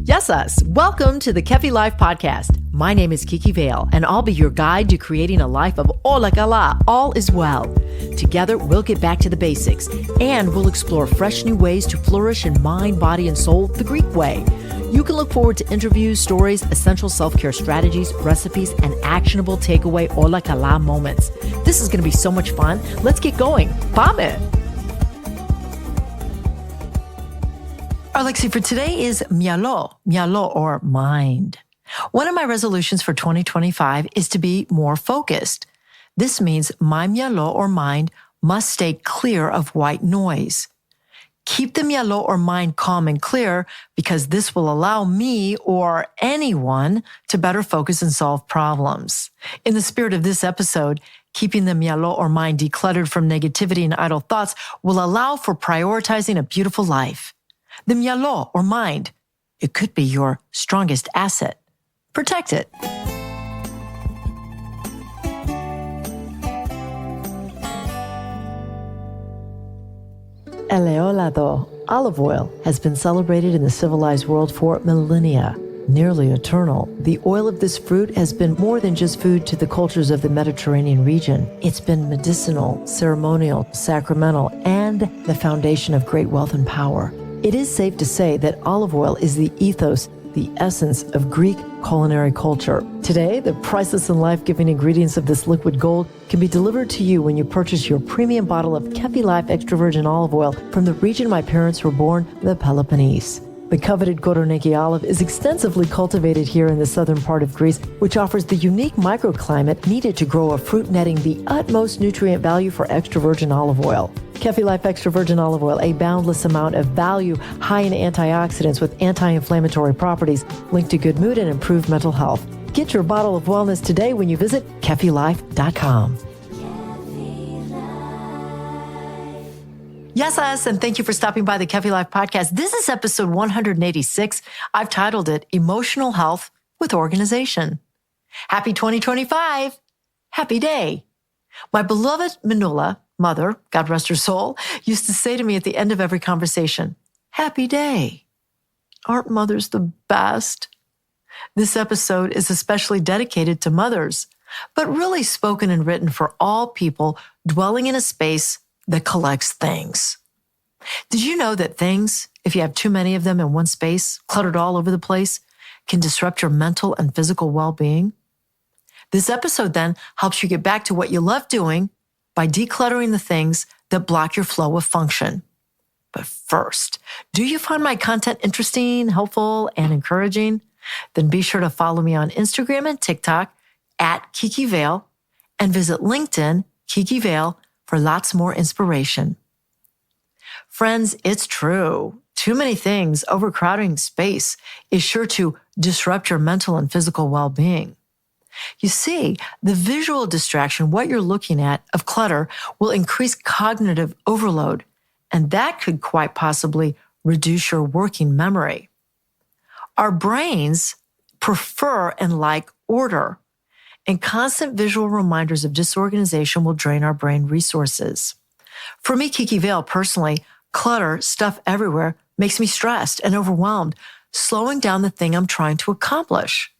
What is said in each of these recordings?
Yes, us. Welcome to the Kefi Life podcast. My name is Kiki L, and I'll be your guide to creating a life of Ola Kala. All is well. Together, we'll get back to the basics, and we'll explore fresh new ways to flourish in mind, body, and soul the Greek way. You can look forward to interviews, stories, essential self-care strategies, recipes, and actionable takeaway Ola Kala moments. This is going to be so much fun. Let's get going. Πάμε! Our Lexi for today is Myalo or mind. One of my resolutions for 2025 is to be more focused. This means my Myalo or mind must stay clear of white noise. Keep the Myalo or mind calm and clear because this will allow me or anyone to better focus and solve problems. In the spirit of this episode, keeping the Myalo or mind decluttered from negativity and idle thoughts will allow for prioritizing a beautiful life. The Myalo or mind, it could be your strongest asset. Protect it. Eleolado, olive oil, has been celebrated in the civilized world for millennia, nearly eternal. The oil of this fruit has been more than just food to the cultures of the Mediterranean region. It's been medicinal, ceremonial, sacramental, and the foundation of great wealth and power. It is safe to say that olive oil is the ethos, the essence of Greek culinary culture. Today, the priceless and life-giving ingredients of this liquid gold can be delivered to you when you purchase your premium bottle of Kefi Life extra virgin olive oil from the region my parents were born, the Peloponnese. The coveted Koroneiki olive is extensively cultivated here in the southern part of Greece, which offers the unique microclimate needed to grow a fruit netting the utmost nutrient value for extra virgin olive oil. Kefi Life Extra Virgin Olive Oil, a boundless amount of value, high in antioxidants with anti-inflammatory properties, linked to good mood and improved mental health. Get your bottle of wellness today when you visit KefiLife.com. Yes, us, and thank you for stopping by the Kefi Life podcast. This is episode 186. I've titled it Emotional Health with Organization. Happy 2025. Happy day. My beloved Manula, mother, God rest her soul, used to say to me at the end of every conversation, "Happy day." Aren't mothers the best? This episode is especially dedicated to mothers, but really spoken and written for all people dwelling in a space that collects things. Did you know that things, if you have too many of them in one space, cluttered all over the place, can disrupt your mental and physical well-being? This episode then helps you get back to what you love doing by decluttering the things that block your flow of function. But first, do you find my content interesting, helpful, and encouraging? Then be sure to follow me on Instagram and TikTok at Kiki L and visit LinkedIn, Kiki L, for lots more inspiration. Friends, it's true. Too many things, overcrowding space, is sure to disrupt your mental and physical well-being. You see, the visual distraction, what you're looking at, of clutter will increase cognitive overload, and that could quite possibly reduce your working memory. Our brains prefer and like order, and constant visual reminders of disorganization will drain our brain resources. For me, Kiki L, personally, clutter, stuff everywhere, makes me stressed and overwhelmed, slowing down the thing I'm trying to accomplish.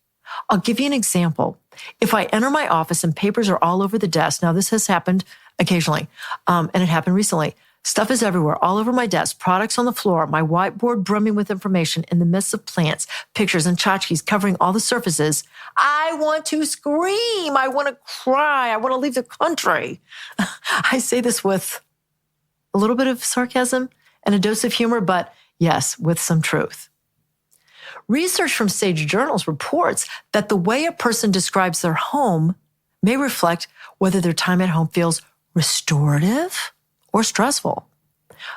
I'll give you an example. If I enter my office and papers are all over the desk, now this has happened occasionally, and it happened recently. Stuff is everywhere, all over my desk, products on the floor, my whiteboard brimming with information in the midst of plants, pictures, and tchotchkes covering all the surfaces. I want to scream. I want to cry. I want to leave the country. I say this with a little bit of sarcasm and a dose of humor, but yes, with some truth. Research from Sage Journals reports that the way a person describes their home may reflect whether their time at home feels restorative or stressful.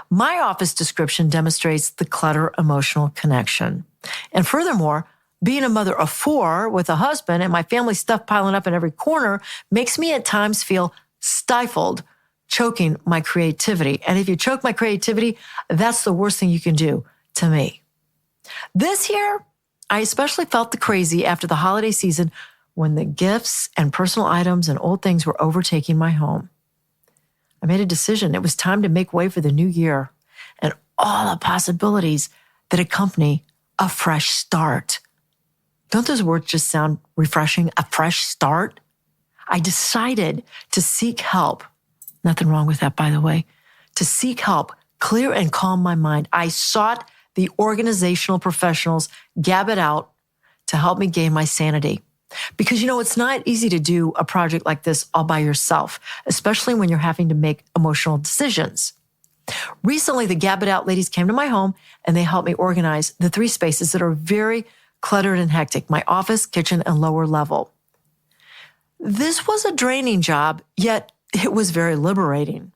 My office description demonstrates the clutter emotional connection. And furthermore, being a mother of 4 with a husband and my family stuff piling up in every corner makes me at times feel stifled, choking my creativity. And if you choke my creativity, that's the worst thing you can do to me. This year, I especially felt the crazy after the holiday season when the gifts and personal items and old things were overtaking my home. I made a decision. It was time to make way for the new year and all the possibilities that accompany a fresh start. Don't those words just sound refreshing? A fresh start? I decided to seek help. Nothing wrong with that, by the way. To seek help, clear and calm my mind. I sought the organizational professionals, gab it out, to help me gain my sanity. Because, it's not easy to do a project like this all by yourself, especially when you're having to make emotional decisions. Recently, the Gab It Out ladies came to my home and they helped me organize the 3 spaces that are very cluttered and hectic: my office, kitchen, and lower level. This was a draining job, yet it was very liberating.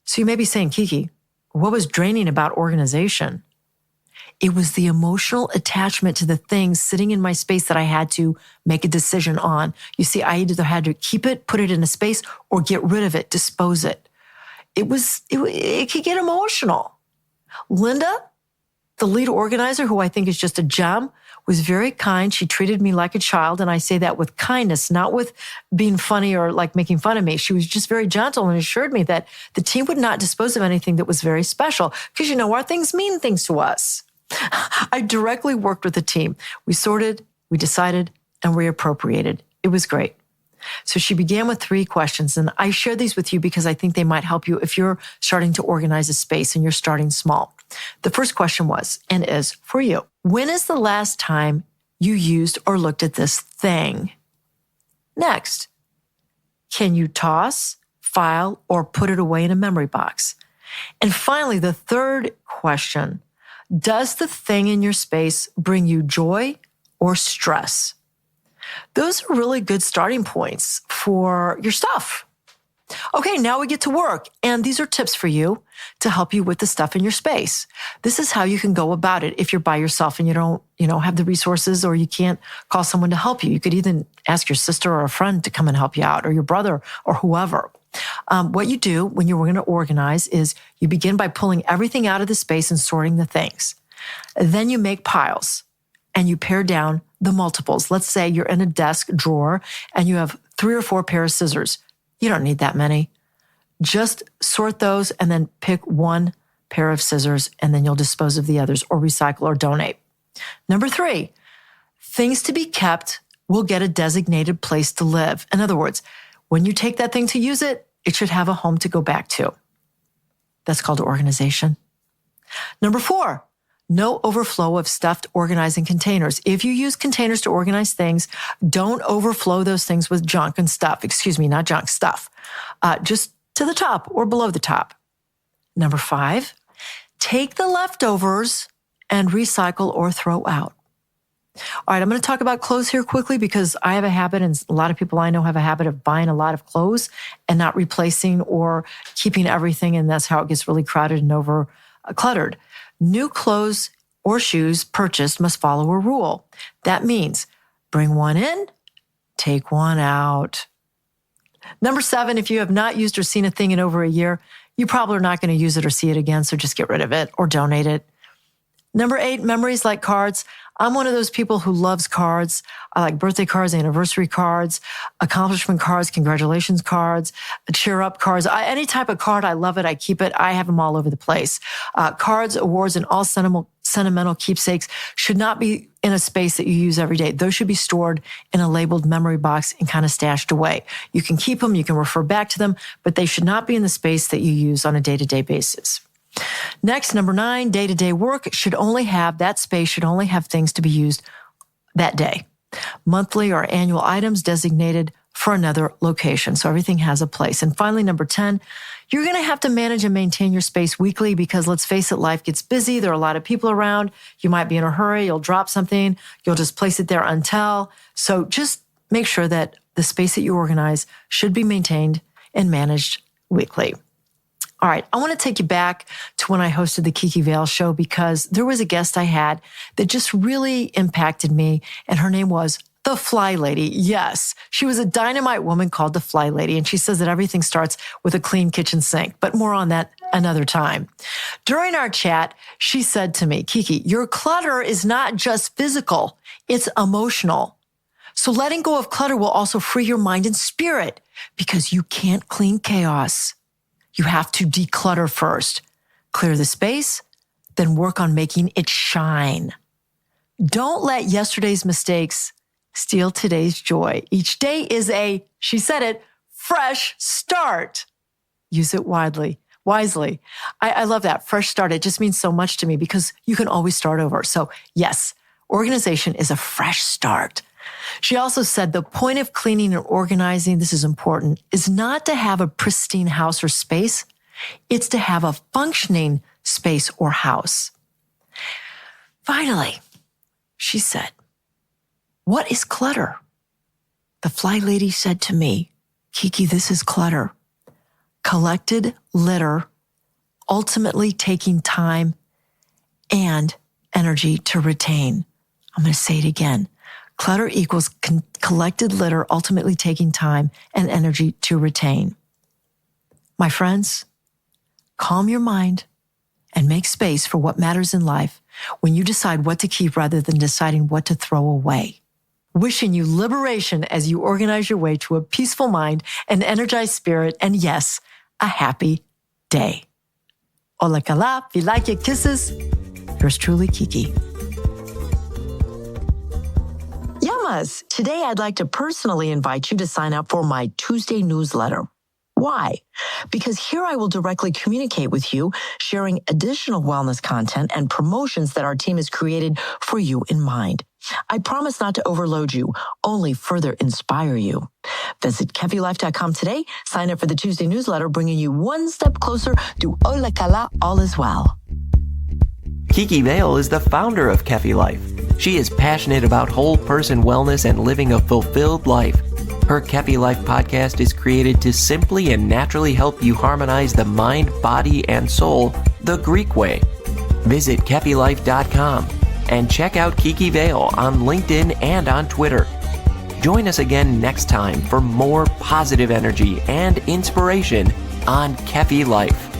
So you may be saying, Kiki, what was draining about organization? It was the emotional attachment to the things sitting in my space that I had to make a decision on. You see, I either had to keep it, put it in a space, or get rid of it, dispose it. It could get emotional. Linda, the lead organizer, who I think is just a gem, was very kind. She treated me like a child, and I say that with kindness, not with being funny or like making fun of me. She was just very gentle and assured me that the team would not dispose of anything that was very special, because our things mean things to us. I directly worked with the team. We sorted, we decided, and reappropriated. It was great. So she began with 3 questions, and I share these with you because I think they might help you if you're starting to organize a space and you're starting small. The first question was, and is, for you: when is the last time you used or looked at this thing? Next, can you toss, file, or put it away in a memory box? And finally, the third question: does the thing in your space bring you joy or stress? Those are really good starting points for your stuff. Okay, now we get to work. And these are tips for you to help you with the stuff in your space. This is how you can go about it if you're by yourself and you don't, have the resources, or you can't call someone to help you. You could even ask your sister or a friend to come and help you out, or your brother or whoever. What you do when you're going to organize is you begin by pulling everything out of the space and sorting the things. Then you make piles and you pare down the multiples. Let's say you're in a desk drawer and you have 3 or 4 pairs of scissors. You don't need that many. Just sort those and then pick 1 pair of scissors, and then you'll dispose of the others or recycle or donate. Number 3, things to be kept will get a designated place to live. In other words, when you take that thing to use it, it should have a home to go back to. That's called organization. Number 4, no overflow of stuffed organizing containers. If you use containers to organize things, don't overflow those things with junk and stuff. Excuse me, not junk, stuff. Just to the top or below the top. Number 5, take the leftovers and recycle or throw out. All right, I'm going to talk about clothes here quickly because I have a habit, and a lot of people I know have a habit of buying a lot of clothes and not replacing or keeping everything, and that's how it gets really crowded and over cluttered. New clothes or shoes purchased must follow a rule. That means bring 1 in, take 1 out. Number 7, if you have not used or seen a thing in over a year, you probably are not going to use it or see it again, so just get rid of it or donate it. Number 8, memories like cards. I'm one of those people who loves cards. I like birthday cards, anniversary cards, accomplishment cards, congratulations cards, cheer up cards. Any type of card, I love it. I keep it. I have them all over the place. Cards, awards, and all sentimental keepsakes should not be in a space that you use every day. Those should be stored in a labeled memory box and kind of stashed away. You can keep them, you can refer back to them, but they should not be in the space that you use on a day-to-day basis. Next, number 9, day-to-day work that space should only have things to be used that day. Monthly or annual items designated for another location. So everything has a place. And finally, number 10, you're going to have to manage and maintain your space weekly because let's face it, life gets busy. There are a lot of people around. You might be in a hurry. You'll drop something. You'll just place it there until. So just make sure that the space that you organize should be maintained and managed weekly. All right, I want to take you back to when I hosted the Kiki Vale show because there was a guest I had that just really impacted me, and her name was the Fly Lady. Yes, she was a dynamite woman called the Fly Lady, and she says that everything starts with a clean kitchen sink, but more on that another time. During our chat, she said to me, Kiki, your clutter is not just physical, it's emotional. So letting go of clutter will also free your mind and spirit because you can't clean chaos. You have to declutter first, clear the space, then work on making it shine. Don't let yesterday's mistakes steal today's joy. Each day is she said it, fresh start. Use it wisely. I love that. Fresh start. It just means so much to me because you can always start over. So yes, organization is a fresh start. She also said the point of cleaning and organizing, this is important, is not to have a pristine house or space. It's to have a functioning space or house. Finally, she said, what is clutter? The fly lady said to me, Kiki, this is clutter. Collected litter, ultimately taking time and energy to retain. I'm going to say it again. Clutter equals collected litter, ultimately taking time and energy to retain. My friends, calm your mind and make space for what matters in life when you decide what to keep rather than deciding what to throw away. Wishing you liberation as you organize your way to a peaceful mind, an energized spirit, and yes, a happy day. Ola Kala, Vilaya kisses. Yours truly, Kiki. Yummiest! Today I'd like to personally invite you to sign up for my Tuesday newsletter. Why? Because here I will directly communicate with you, sharing additional wellness content and promotions that our team has created for you in mind. I promise not to overload you, only further inspire you. Visit KefiLife.com today, sign up for the Tuesday newsletter, bringing you one step closer to Ola Kala, all is well. Kiki L is the founder of Kefi Life. She is passionate about whole person wellness and living a fulfilled life. Her Kefi Life podcast is created to simply and naturally help you harmonize the mind, body, and soul the Greek way. Visit KefiLife.com and check out Kiki L on LinkedIn and on Twitter. Join us again next time for more positive energy and inspiration on Kefi Life.